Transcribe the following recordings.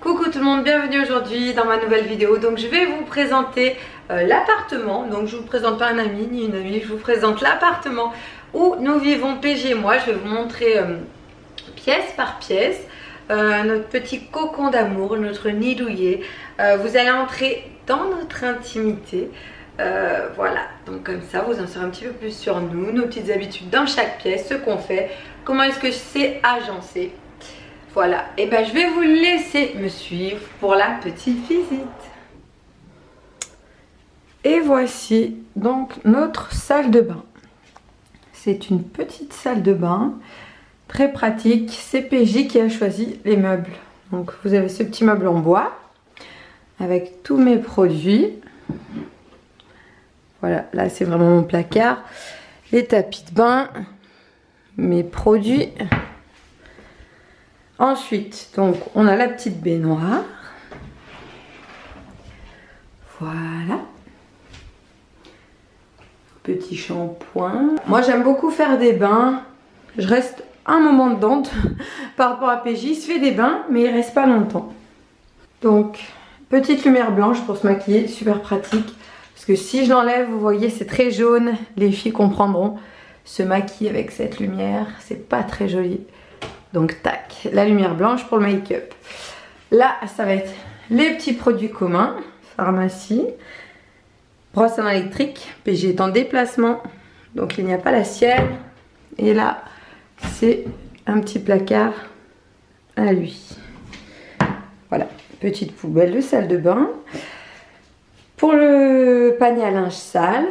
Coucou tout le monde, bienvenue aujourd'hui dans ma nouvelle vidéo. Donc je vais vous présenter l'appartement. Donc je vous présente pas un ami ni une amie, je vous présente l'appartement où nous vivons PG et moi. Je vais vous montrer pièce par pièce notre petit cocon d'amour, notre nid douillet. Vous allez entrer dans notre intimité. Voilà, donc comme ça vous en saurez un petit peu plus sur nous, nos petites habitudes dans chaque pièce, ce qu'on fait, comment est-ce que c'est agencé. Voilà, et ben je vais vous laisser me suivre pour la petite visite. Et voici donc notre salle de bain. C'est une petite salle de bain, très pratique. C'est PJ qui a choisi les meubles. Donc vous avez ce petit meuble en bois avec tous mes produits. Voilà, là c'est vraiment mon placard. Les tapis de bain, mes produits. Ensuite, donc on a la petite baignoire. Voilà. Petit shampoing. Moi j'aime beaucoup faire des bains. Je reste un moment dedans par rapport à PJ. Il se fait des bains mais il reste pas longtemps. Donc petite lumière blanche pour se maquiller, super pratique. Parce que si je l'enlève, vous voyez c'est très jaune. Les filles comprendront. Se maquiller avec cette lumière, c'est pas très joli. Donc tac, la lumière blanche pour le make-up. Là, ça va être les petits produits communs, pharmacie, brosse à dents électrique, PG est en déplacement, donc il n'y a pas la sienne. Et là, c'est un petit placard à lui. Voilà, petite poubelle de salle de bain. Pour le panier à linge sale,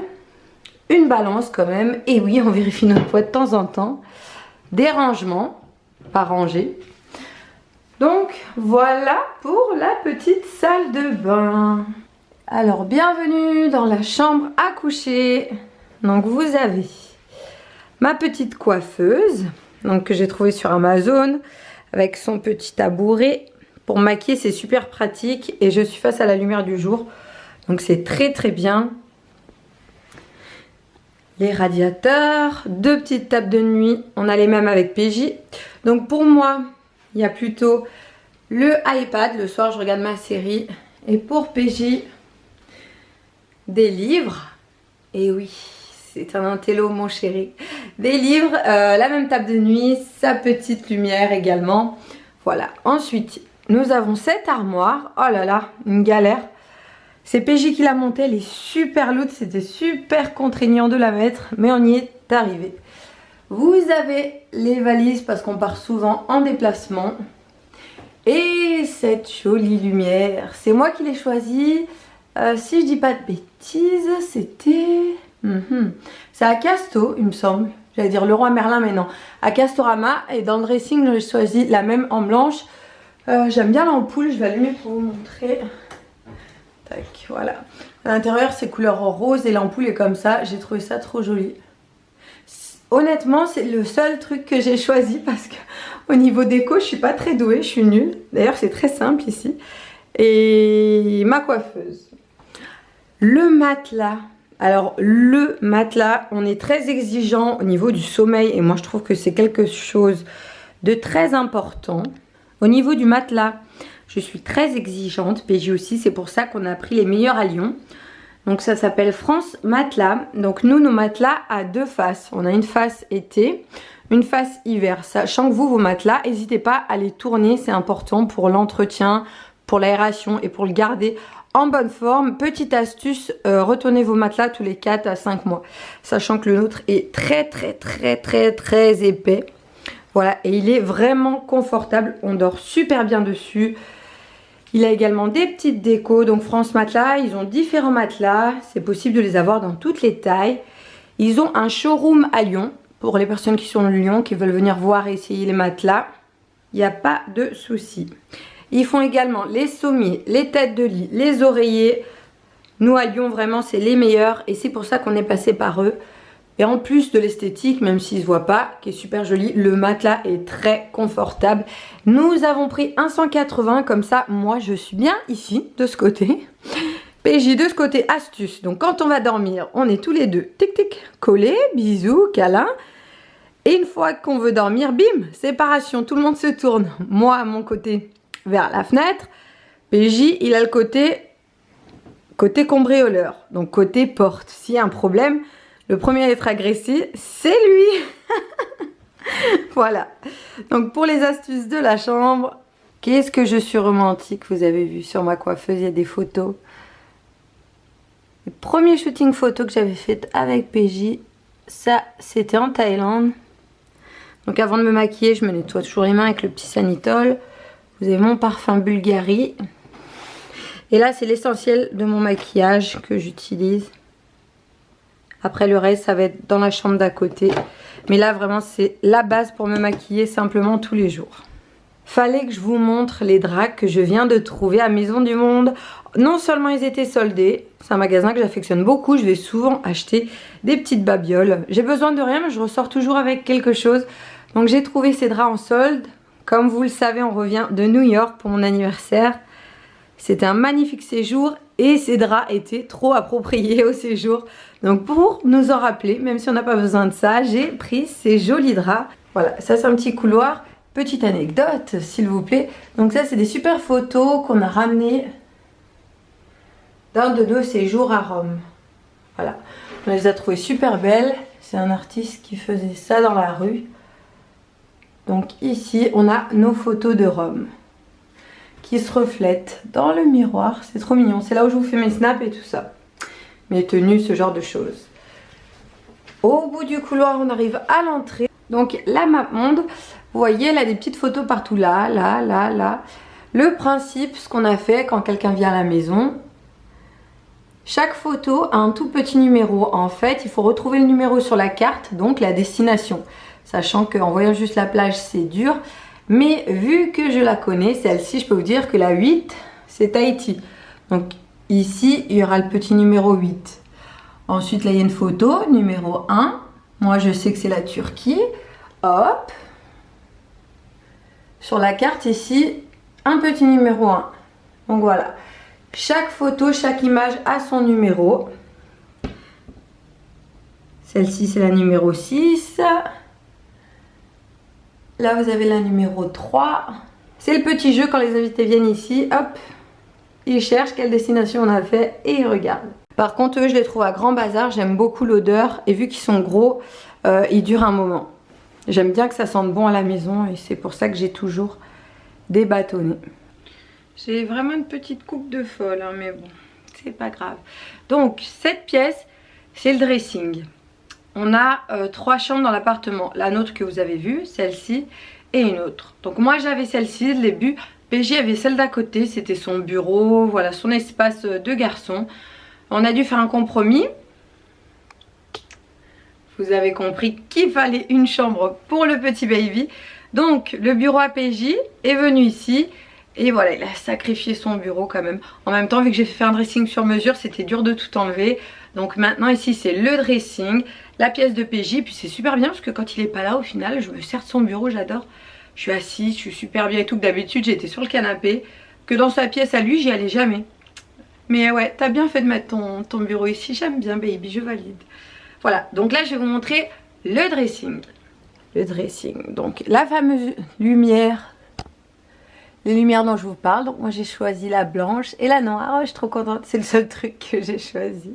une balance quand même. Et oui, on vérifie notre poids de temps en temps. Des rangements. Pas rangé. Donc voilà pour la petite salle de bain. Alors bienvenue dans la chambre à coucher. Donc vous avez ma petite coiffeuse, donc que j'ai trouvée sur Amazon, avec son petit tabouret pour maquiller. C'est super pratique et je suis face à la lumière du jour, donc c'est très très bien. Les radiateurs, deux petites tables de nuit, on a les mêmes avec PJ. Donc pour moi, il y a plutôt le iPad, le soir je regarde ma série. Et pour PJ, des livres. Et oui, c'est un intello mon chéri. Des livres, la même table de nuit, sa petite lumière également. Voilà, ensuite nous avons cette armoire. Oh là là, une galère. C'est PJ qui l'a montée, elle est super lourde, c'était super contraignant de la mettre, mais on y est arrivé. Vous avez les valises parce qu'on part souvent en déplacement. Et cette jolie lumière, c'est moi qui l'ai choisie. Si je dis pas de bêtises, c'était... C'est à Casto, il me semble. J'allais dire Leroy Merlin, mais non. À Castorama, et dans le dressing, j'ai choisi la même en blanche. J'aime bien l'ampoule, je vais allumer pour vous montrer. Tac, voilà. À l'intérieur, c'est couleur rose et l'ampoule est comme ça. J'ai trouvé ça trop joli. Honnêtement, c'est le seul truc que j'ai choisi parce que au niveau déco, je suis pas très douée, je suis nulle. D'ailleurs, c'est très simple ici. Et ma coiffeuse. Le matelas. Alors, le matelas, on est très exigeant au niveau du sommeil et moi, je trouve que c'est quelque chose de très important. Au niveau du matelas, je suis très exigeante, PJ aussi, c'est pour ça qu'on a pris les meilleurs à Lyon. Donc ça s'appelle France Matelas. Donc nous, nos matelas à deux faces. On a une face été, une face hiver. Sachant que vous, vos matelas, n'hésitez pas à les tourner, c'est important pour l'entretien, pour l'aération et pour le garder en bonne forme. Petite astuce, retournez vos matelas tous les 4 à 5 mois. Sachant que le nôtre est très épais. Voilà, et il est vraiment confortable, on dort super bien dessus. Il a également des petites décos, donc France Matelas, ils ont différents matelas, c'est possible de les avoir dans toutes les tailles. Ils ont un showroom à Lyon, pour les personnes qui sont de Lyon, qui veulent venir voir et essayer les matelas, il n'y a pas de souci. Ils font également les sommiers, les têtes de lit, les oreillers. Nous à Lyon, vraiment, c'est les meilleurs et c'est pour ça qu'on est passé par eux. Et en plus de l'esthétique, même s'il ne se voit pas, qui est super joli, le matelas est très confortable. Nous avons pris un 180, comme ça, moi je suis bien ici, de ce côté. PJ de ce côté, astuce. Donc quand on va dormir, on est tous les deux, tic tic, collés, bisous, câlins. Et une fois qu'on veut dormir, bim, séparation, tout le monde se tourne. Moi à mon côté, vers la fenêtre. PJ, il a le côté cambrioleur, donc côté porte. S'il y a un problème, le premier à être agressé, c'est lui. Voilà. Donc pour les astuces de la chambre, qu'est-ce que je suis romantique. Vous avez vu sur ma coiffeuse, il y a des photos. Le premier shooting photo que j'avais fait avec PJ, ça c'était en Thaïlande. Donc avant de me maquiller, je me nettoie toujours les mains avec le petit Sanitol. Vous avez mon parfum Bulgari. Et là, c'est l'essentiel de mon maquillage que j'utilise. Après, le reste, ça va être dans la chambre d'à côté. Mais là, vraiment, c'est la base pour me maquiller simplement tous les jours. Fallait que je vous montre les draps que je viens de trouver à Maison du Monde. Non seulement ils étaient soldés, c'est un magasin que j'affectionne beaucoup. Je vais souvent acheter des petites babioles. J'ai besoin de rien, mais je ressors toujours avec quelque chose. Donc j'ai trouvé ces draps en solde. Comme vous le savez, on revient de New York pour mon anniversaire. C'était un magnifique séjour et ces draps étaient trop appropriés au séjour. Donc pour nous en rappeler, même si on n'a pas besoin de ça, j'ai pris ces jolis draps. Voilà, ça c'est un petit couloir. Petite anecdote, s'il vous plaît. Donc ça, c'est des super photos qu'on a ramenées d'un de nos séjours à Rome. Voilà, on les a trouvées super belles. C'est un artiste qui faisait ça dans la rue. Donc ici, on a nos photos de Rome qui se reflètent dans le miroir. C'est trop mignon. C'est là où je vous fais mes snaps et tout ça. Mes tenues, ce genre de choses. Au bout du couloir, on arrive à l'entrée. Donc la MapMonde, vous voyez, elle a des petites photos partout là, là, là, là. Le principe, ce qu'on a fait quand quelqu'un vient à la maison, chaque photo a un tout petit numéro. En fait, il faut retrouver le numéro sur la carte, donc la destination. Sachant qu'en voyant juste la plage, c'est dur. Mais vu que je la connais, celle-ci, je peux vous dire que la 8, c'est Tahiti. Donc ici, il y aura le petit numéro 8. Ensuite, là, il y a une photo, numéro 1. Moi, je sais que c'est la Turquie. Hop. Sur la carte ici, un petit numéro 1. Donc voilà. Chaque photo, chaque image a son numéro. Celle-ci, c'est la numéro 6. Là, vous avez la numéro 3. C'est le petit jeu quand les invités viennent ici. Hop. Ils cherchent quelle destination on a fait et ils regardent. Par contre, eux, je les trouve à grand bazar. J'aime beaucoup l'odeur. Et vu qu'ils sont gros, ils durent un moment. J'aime bien que ça sente bon à la maison. Et c'est pour ça que j'ai toujours des bâtonnets. J'ai vraiment une petite coupe de folle, hein, mais bon, c'est pas grave. Donc, cette pièce, c'est le dressing. On a 3 chambres dans l'appartement. La nôtre que vous avez vue, celle-ci et une autre. Donc moi, j'avais celle-ci dès le début. PJ avait celle d'à côté. C'était son bureau, voilà, son espace de garçon. On a dû faire un compromis. Vous avez compris qu'il fallait une chambre pour le petit baby. Donc, le bureau à PJ est venu ici. Et voilà, il a sacrifié son bureau quand même. En même temps, vu que j'ai fait un dressing sur mesure, c'était dur de tout enlever. Donc maintenant, ici, c'est le dressing, la pièce de PJ. Puis c'est super bien parce que quand il n'est pas là, au final, je me sers de son bureau, j'adore. Je suis assise, je suis super bien et tout. D'habitude, j'étais sur le canapé. Que dans sa pièce à lui, j'y allais jamais. Mais ouais, t'as bien fait de mettre ton bureau ici. J'aime bien, baby, je valide. Voilà, donc là, je vais vous montrer le dressing. Le dressing, donc la fameuse lumière. Les lumières dont je vous parle. Donc moi j'ai choisi la blanche et la noire. Oh, je suis trop contente, c'est le seul truc que j'ai choisi.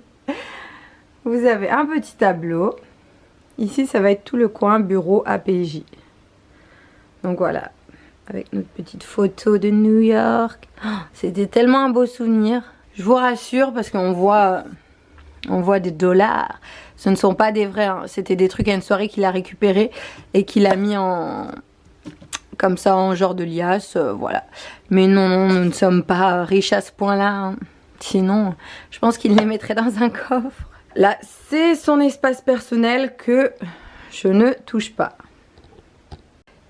Vous avez un petit tableau. Ici ça va être tout le coin bureau APJ. Donc voilà, avec notre petite photo de New York. Oh, c'était tellement un beau souvenir. Je vous rassure parce qu'on voit des dollars. Ce ne sont pas des vrais, hein. C'était des trucs à une soirée qu'il a récupéré et qu'il a mis en... comme ça en genre de liasse, voilà. Mais non, non, nous ne sommes pas riches à ce point-là. Hein. Sinon, je pense qu'il les mettrait dans un coffre. Là, c'est son espace personnel que je ne touche pas.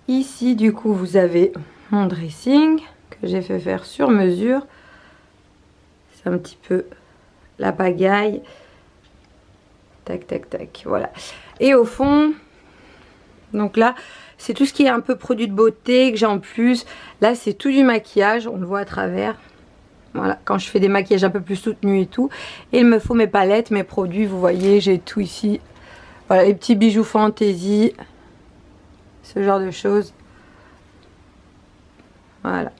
Ici, du coup, vous avez mon dressing que j'ai fait faire sur mesure. C'est un petit peu la pagaille. Tac, tac, tac, voilà. Et au fond, donc là... c'est tout ce qui est un peu produit de beauté que j'ai en plus. Là, c'est tout du maquillage. On le voit à travers. Voilà, quand je fais des maquillages un peu plus soutenus et tout. Et il me faut mes palettes, mes produits. Vous voyez, j'ai tout ici. Voilà, les petits bijoux fantaisie. Ce genre de choses. Voilà.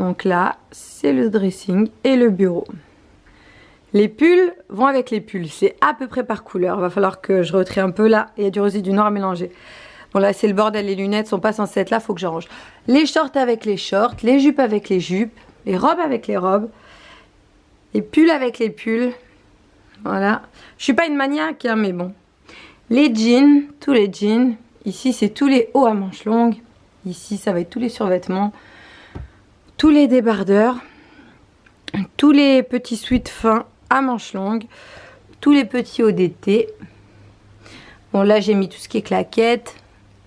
Donc là, c'est le dressing et le bureau. Les pulls vont avec les pulls, c'est à peu près par couleur. Il va falloir que je retrie un peu là, il y a du rosé du noir à mélanger. Bon là c'est le bordel, les lunettes sont pas censées être là, faut que j'arrange. Les shorts avec les shorts, les jupes avec les jupes, les robes avec les robes, les pulls avec les pulls. Voilà, je suis pas une maniaque hein, mais bon. Les jeans, tous les jeans. Ici c'est tous les hauts à manches longues. Ici ça va être tous les survêtements, tous les débardeurs, tous les petits sweats fins à manches longues, tous les petits hauts d'été. Bon là j'ai mis tout ce qui est claquettes,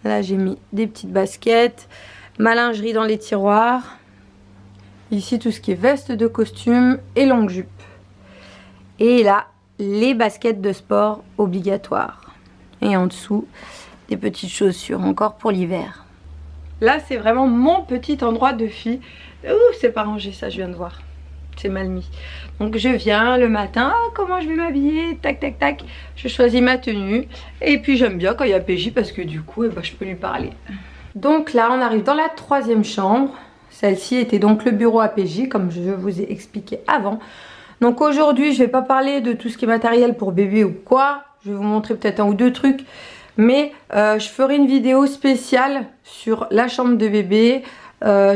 là j'ai mis des petites baskets, ma lingerie dans les tiroirs, ici tout ce qui est veste de costume et longue jupe. Et là les baskets de sport obligatoires. Et en dessous des petites chaussures encore pour l'hiver. Là c'est vraiment mon petit endroit de fille. Ouh c'est pas rangé ça, je viens de voir. C'est mal mis. Donc je viens le matin, comment je vais m'habiller, tac tac tac, je choisis ma tenue et puis j'aime bien quand il y a PJ parce que du coup je peux lui parler. Donc là on arrive dans la troisième chambre. Celle-ci était donc le bureau à PJ comme je vous ai expliqué avant. Donc aujourd'hui je vais pas parler de tout ce qui est matériel pour bébé ou quoi, je vais vous montrer peut-être un ou deux trucs, mais je ferai une vidéo spéciale sur la chambre de bébé,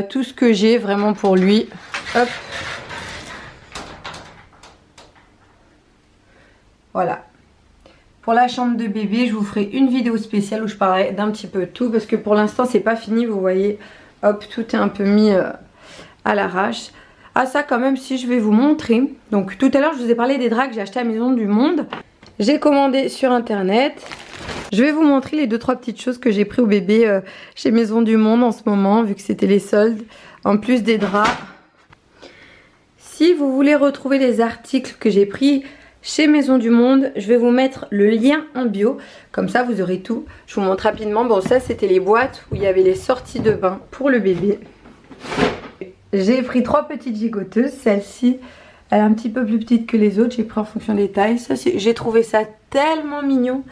tout ce que j'ai vraiment pour lui. Hop. Voilà, pour la chambre de bébé je vous ferai une vidéo spéciale où je parlerai d'un petit peu tout parce que pour l'instant c'est pas fini, vous voyez, hop tout est un peu mis à l'arrache. Ah ça quand même si je vais vous montrer, donc tout à l'heure je vous ai parlé des draps que j'ai acheté à Maison du Monde, j'ai commandé sur internet. Je vais vous montrer les 2-3 petites choses que j'ai pris au bébé chez Maison du Monde en ce moment vu que c'était les soldes, en plus des draps. Si vous voulez retrouver les articles que j'ai pris chez Maison du Monde, je vais vous mettre le lien en bio, comme ça vous aurez tout. Je vous montre rapidement. Bon ça c'était les boîtes où il y avait les sorties de bain pour le bébé. J'ai pris 3 petites gigoteuses. Celle-ci elle est un petit peu plus petite que les autres, j'ai pris en fonction des tailles. J'ai trouvé ça tellement mignon.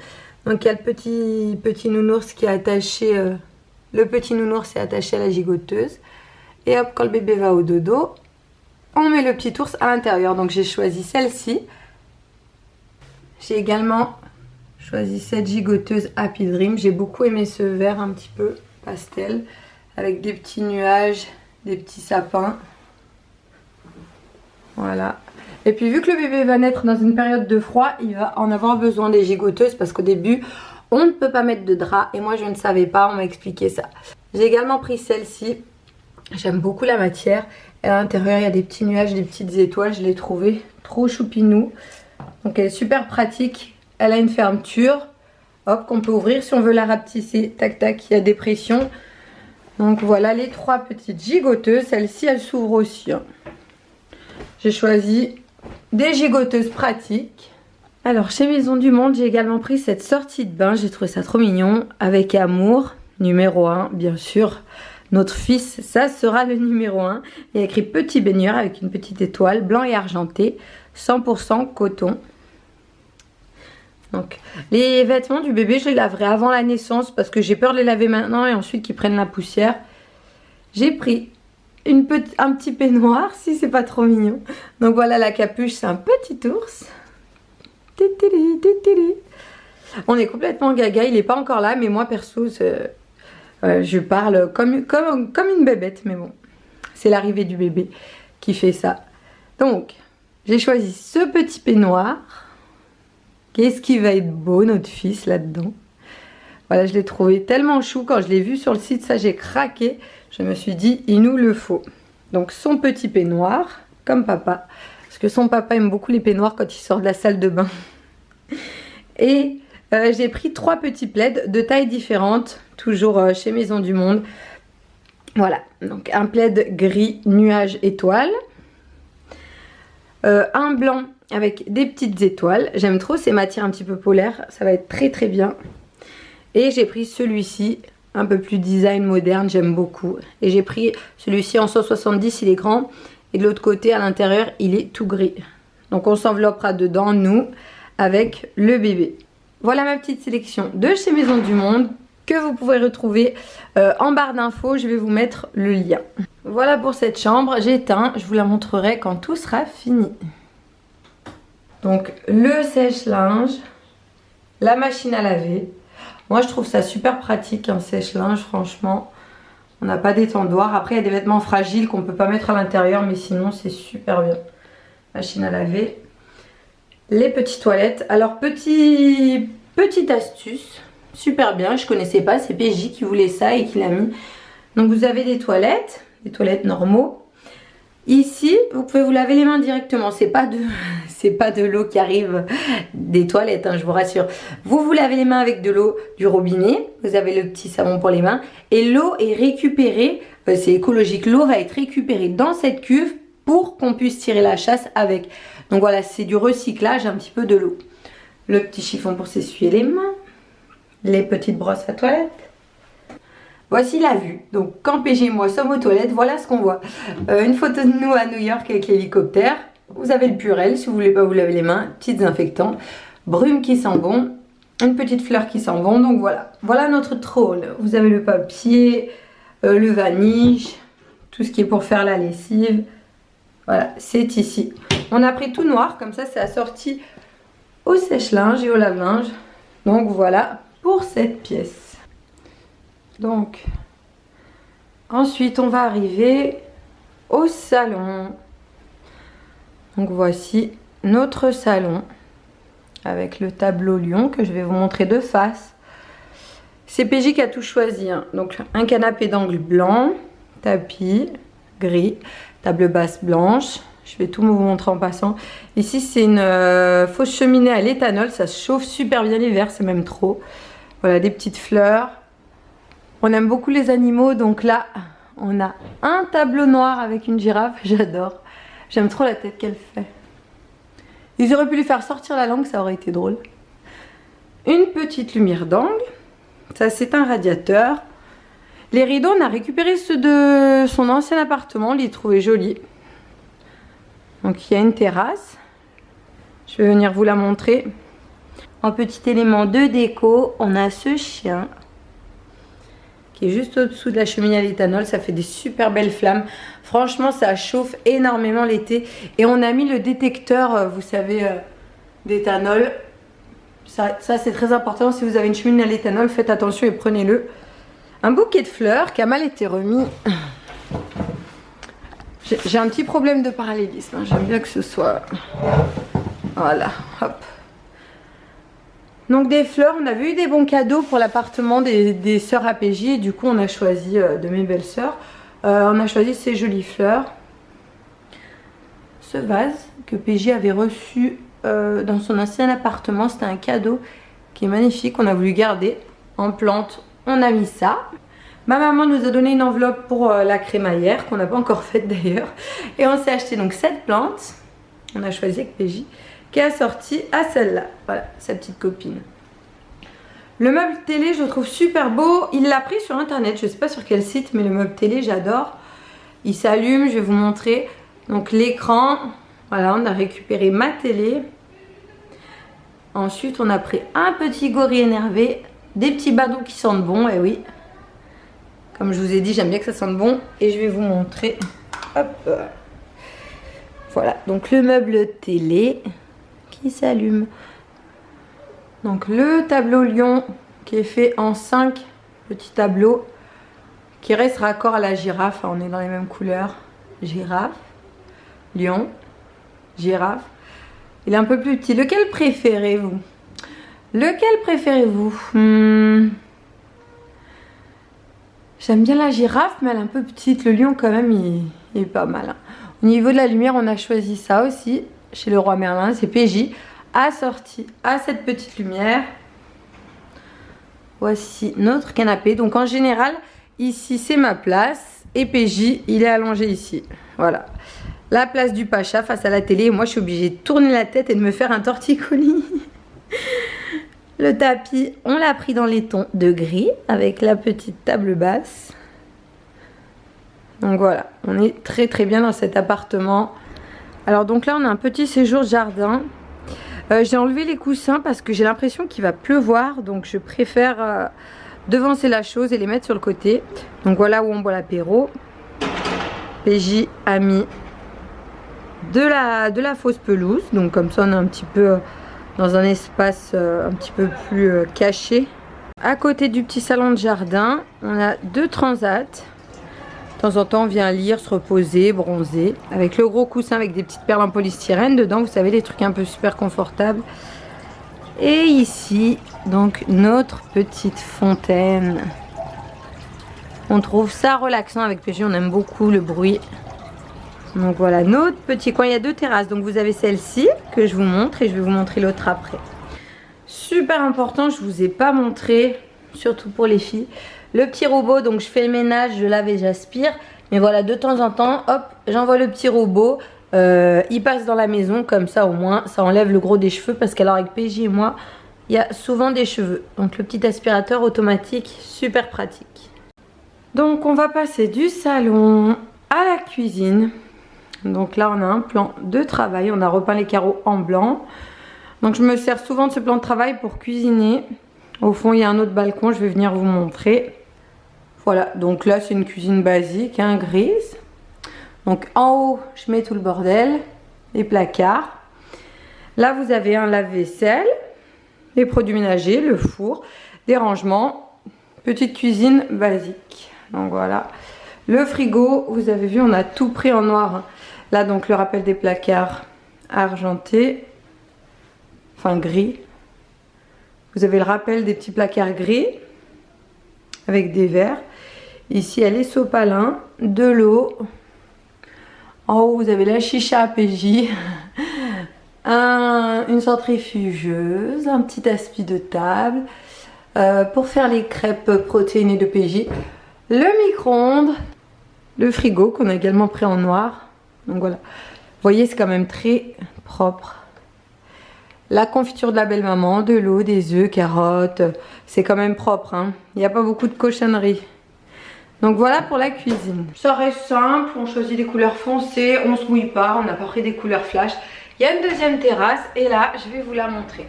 Donc il y a le petit nounours qui est attaché, le petit nounours est attaché à la gigoteuse. Et hop, quand le bébé va au dodo, on met le petit ours à l'intérieur. Donc j'ai choisi celle-ci. J'ai également choisi cette gigoteuse Happy Dream. J'ai beaucoup aimé ce vert un petit peu pastel avec des petits nuages, des petits sapins. Voilà. Et puis vu que le bébé va naître dans une période de froid, il va en avoir besoin des gigoteuses parce qu'au début, on ne peut pas mettre de drap. Et moi je ne savais pas, on m'a expliqué ça. J'ai également pris celle-ci. J'aime beaucoup la matière. Et à l'intérieur, il y a des petits nuages, des petites étoiles. Je l'ai trouvée trop choupinou. Donc elle est super pratique, elle a une fermeture, hop, qu'on peut ouvrir si on veut la rapetisser, tac tac, il y a des pressions. Donc voilà les 3 petites gigoteuses, celle-ci elle s'ouvre aussi. Hein. J'ai choisi des gigoteuses pratiques. Alors chez Maison du Monde, j'ai également pris cette sortie de bain, j'ai trouvé ça trop mignon, avec amour, numéro 1 bien sûr. Notre fils, ça sera le numéro 1. Il y a écrit petit baigneur avec une petite étoile, blanc et argenté, 100% coton. Donc les vêtements du bébé je les laverai avant la naissance parce que j'ai peur de les laver maintenant et ensuite qu'ils prennent la poussière. J'ai pris un petit peignoir si c'est pas trop mignon. Donc voilà la capuche, c'est un petit ours. On est complètement gaga, il est pas encore là mais moi perso je parle comme une bébête, mais bon c'est l'arrivée du bébé qui fait ça. Donc j'ai choisi ce petit peignoir. Qu'est-ce qui va être beau notre fils là-dedans. Voilà, je l'ai trouvé tellement chou. Quand je l'ai vu sur le site, ça j'ai craqué. Je me suis dit, il nous le faut. Donc son petit peignoir, comme papa. Parce que son papa aime beaucoup les peignoirs quand il sort de la salle de bain. Et j'ai pris 3 petits plaids de tailles différentes. Toujours chez Maison du Monde. Voilà, donc un plaid gris nuage étoile. Un blanc avec des petites étoiles. J'aime trop ces matières un petit peu polaires. Ça va être très très bien. Et j'ai pris celui-ci, un peu plus design moderne, j'aime beaucoup. Et j'ai pris celui-ci en 170, il est grand. Et de l'autre côté, à l'intérieur, il est tout gris. Donc on s'enveloppera dedans, nous, avec le bébé. Voilà ma petite sélection de chez Maison du Monde. que vous pouvez retrouver en barre d'infos. Je vais vous mettre le lien. Voilà pour cette chambre, j'éteins, je vous la montrerai quand tout sera fini. Donc le sèche-linge, la machine à laver. Moi je trouve ça super pratique un sèche-linge, franchement. On n'a pas d'étendoir. Après il y a des vêtements fragiles qu'on ne peut pas mettre à l'intérieur, mais sinon c'est super bien. Machine à laver. Les petites toilettes. Alors petite astuce, super bien, je connaissais pas, c'est PJ qui voulait ça et qui l'a mis. Donc vous avez des toilettes normaux. Ici, vous pouvez vous laver les mains directement. C'est pas de l'eau qui arrive des toilettes, hein, je vous rassure. Vous vous lavez les mains avec de l'eau du robinet. Vous avez le petit savon pour les mains. Et l'eau est récupérée, c'est écologique, l'eau va être récupérée dans cette cuve pour qu'on puisse tirer la chasse avec. Donc voilà, c'est du recyclage un petit peu de l'eau. Le petit chiffon pour s'essuyer les mains. Les petites brosses à toilette. Voici la vue. Donc quand PG et moi sommes aux toilettes, voilà ce qu'on voit. Une photo de nous à New York avec l'hélicoptère. Vous avez le Purell si vous voulez pas vous laver les mains. Petits désinfectants. Brume qui sent bon. Une petite fleur qui sent bon. Donc voilà. Voilà notre troll. Vous avez le papier, le vaniche, tout ce qui est pour faire la lessive. Voilà, c'est ici. On a pris tout noir. Comme ça, c'est assorti au sèche-linge et au lave-linge. Donc voilà pour cette pièce. Donc, ensuite on va arriver au salon. Donc voici notre salon avec le tableau lion que je vais vous montrer de face. C'est PJ qui a tout choisi, hein. Donc un canapé d'angle blanc, tapis gris, table basse blanche. Je vais tout vous montrer en passant. Ici c'est une fausse cheminée à l'éthanol, ça se chauffe super bien l'hiver, c'est même trop. Voilà, des petites fleurs. On aime beaucoup les animaux, donc là, on a un tableau noir avec une girafe, j'adore. J'aime trop la tête qu'elle fait. Ils auraient pu lui faire sortir la langue, ça aurait été drôle. Une petite lumière d'angle, ça c'est un radiateur. Les rideaux, on a récupéré ceux de son ancien appartement, on les trouvait jolis. Donc il y a une terrasse, je vais venir vous la montrer. En petit élément de déco, on a ce chien qui est juste au-dessous de la cheminée à l'éthanol. Ça fait des super belles flammes. Franchement, ça chauffe énormément l'été. Et on a mis le détecteur, vous savez, d'éthanol. Ça c'est très important. Si vous avez une cheminée à l'éthanol, faites attention et prenez-le. Un bouquet de fleurs qui a mal été remis. J'ai un petit problème de parallélisme, hein. J'aime bien que ce soit... Voilà, hop. Donc des fleurs, on avait eu des bons cadeaux pour l'appartement des sœurs APJ et du coup on a choisi de mes belles sœurs. On a choisi ces jolies fleurs. Ce vase que PJ avait reçu dans son ancien appartement, c'était un cadeau qui est magnifique, on a voulu garder en plante. On a mis ça. Ma maman nous a donné une enveloppe pour la crémaillère qu'on n'a pas encore faite d'ailleurs. Et on s'est acheté donc cette plante. On a choisi avec PJ. Qui est assortie à celle-là. Voilà, sa petite copine. Le meuble télé, je le trouve super beau. Il l'a pris sur internet, je ne sais pas sur quel site, mais le meuble télé, j'adore. Il s'allume, je vais vous montrer. Donc l'écran, voilà, on a récupéré ma télé. Ensuite, on a pris un petit gorille énervé, des petits badauds qui sentent bon, et oui. Comme je vous ai dit, j'aime bien que ça sente bon. Et je vais vous montrer. Hop. Voilà, donc le meuble télé qui s'allume. Donc le tableau lion qui est fait en 5 petits tableaux qui reste raccord à la girafe. On est dans les mêmes couleurs. Girafe, lion, girafe. Il est un peu plus petit. Lequel préférez-vous? Lequel préférez-vous? J'aime bien la girafe, mais elle est un peu petite. Le lion quand même, il est pas mal, hein. Au niveau de la lumière, on a choisi ça aussi chez Leroy Merlin, c'est PJ, assorti à cette petite lumière. Voici notre canapé. Donc en général, ici c'est ma place et PJ, il est allongé ici. Voilà, la place du Pacha face à la télé. Et moi, je suis obligée de tourner la tête et de me faire un torticolis. Le tapis, on l'a pris dans les tons de gris avec la petite table basse. Donc voilà, on est très très bien dans cet appartement. Alors donc là on a un petit séjour jardin. J'ai enlevé les coussins parce que j'ai l'impression qu'il va pleuvoir. Donc je préfère devancer la chose et les mettre sur le côté. Donc voilà où on boit l'apéro. PJ a mis de la fausse pelouse, donc comme ça on est un petit peu dans un espace un petit peu plus caché. À côté du petit salon de jardin, on a 2 transats. De temps en temps on vient lire, se reposer, bronzer, avec le gros coussin avec des petites perles en polystyrène dedans, vous savez, les trucs un peu super confortables. Et ici donc notre petite fontaine. On trouve ça relaxant avec PJ, on aime beaucoup le bruit. Donc voilà notre petit coin, il y a 2 terrasses, donc vous avez celle-ci que je vous montre et je vais vous montrer l'autre après. Super important, je vous ai pas montré, surtout pour les filles, le petit robot. Donc je fais le ménage, je lave et j'aspire, mais voilà, de temps en temps, hop, j'envoie le petit robot, il passe dans la maison, comme ça au moins ça enlève le gros des cheveux, parce qu'alors avec PJ et moi, il y a souvent des cheveux. Donc le petit aspirateur automatique, super pratique. Donc on va passer du salon à la cuisine. Donc là on a un plan de travail, on a repeint les carreaux en blanc. Donc je me sers souvent de ce plan de travail pour cuisiner. Au fond il y a un autre balcon, je vais venir vous montrer. Voilà, donc là c'est une cuisine basique, hein, grise. Donc en haut je mets tout le bordel, les placards. Là vous avez un lave-vaisselle, les produits ménagers, le four, des rangements, petite cuisine basique. Donc voilà, le frigo, vous avez vu on a tout pris en noir. Là donc le rappel des placards argenté, enfin gris. Vous avez le rappel des petits placards gris avec des verres. Ici il y a les sopalins, de l'eau. En haut vous avez la chicha à PJ, une centrifugeuse, un petit aspi de table pour faire les crêpes protéinées de PJ, le micro-ondes, le frigo qu'on a également pris en noir. Donc voilà, vous voyez c'est quand même très propre. La confiture de la belle maman, de l'eau, des œufs, carottes, c'est quand même propre, hein. Il n'y a pas beaucoup de cochonneries. Donc voilà pour la cuisine. Ça reste simple, on choisit des couleurs foncées, on se mouille pas, on n'a pas pris des couleurs flash. Il y a une deuxième terrasse et là je vais vous la montrer.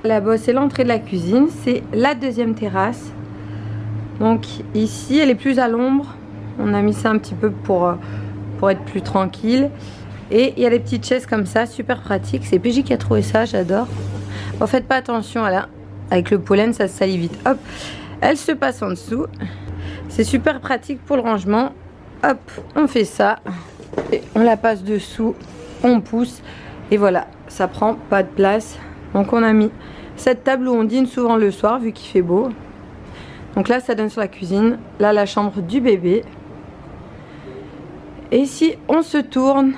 Là-bas c'est l'entrée de la cuisine, c'est la deuxième terrasse. Donc ici elle est plus à l'ombre, on a mis ça un petit peu pour être plus tranquille. Et il y a des petites chaises comme ça, super pratique. C'est PJ qui a trouvé ça, j'adore. Bon, faites pas attention à là, avec le pollen ça se salit vite. Hop, elle se passe en dessous. C'est super pratique pour le rangement. Hop, on fait ça. Et on la passe dessous, on pousse. Et voilà, ça prend pas de place. Donc on a mis cette table où on dîne souvent le soir vu qu'il fait beau. Donc là ça donne sur la cuisine. Là la chambre du bébé. Et ici on se tourne.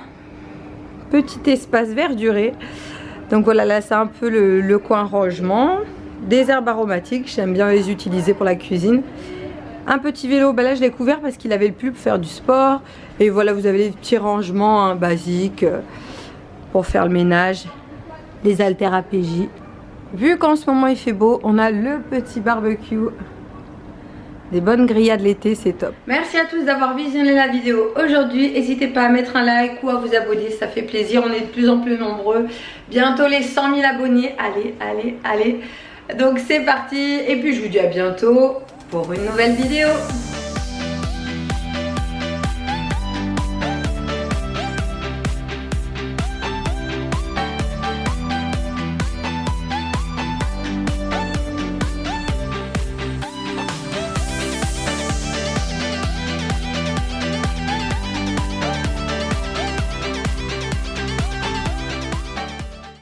Petit espace verduré. Donc voilà, là c'est un peu le coin rangement. Des herbes aromatiques, j'aime bien les utiliser pour la cuisine. Un petit vélo, bah là je l'ai couvert parce qu'il avait le plus pour faire du sport. Et voilà, vous avez les petits rangements hein, basiques pour faire le ménage. Les haltères à PJ. Vu qu'en ce moment il fait beau, on a le petit barbecue. Des bonnes grillades l'été, c'est top. Merci à tous d'avoir visionné la vidéo aujourd'hui. N'hésitez pas à mettre un like ou à vous abonner, ça fait plaisir. On est de plus en plus nombreux. Bientôt les 100 000 abonnés. Allez, allez, allez. Donc c'est parti. Et puis je vous dis à bientôt pour une nouvelle vidéo.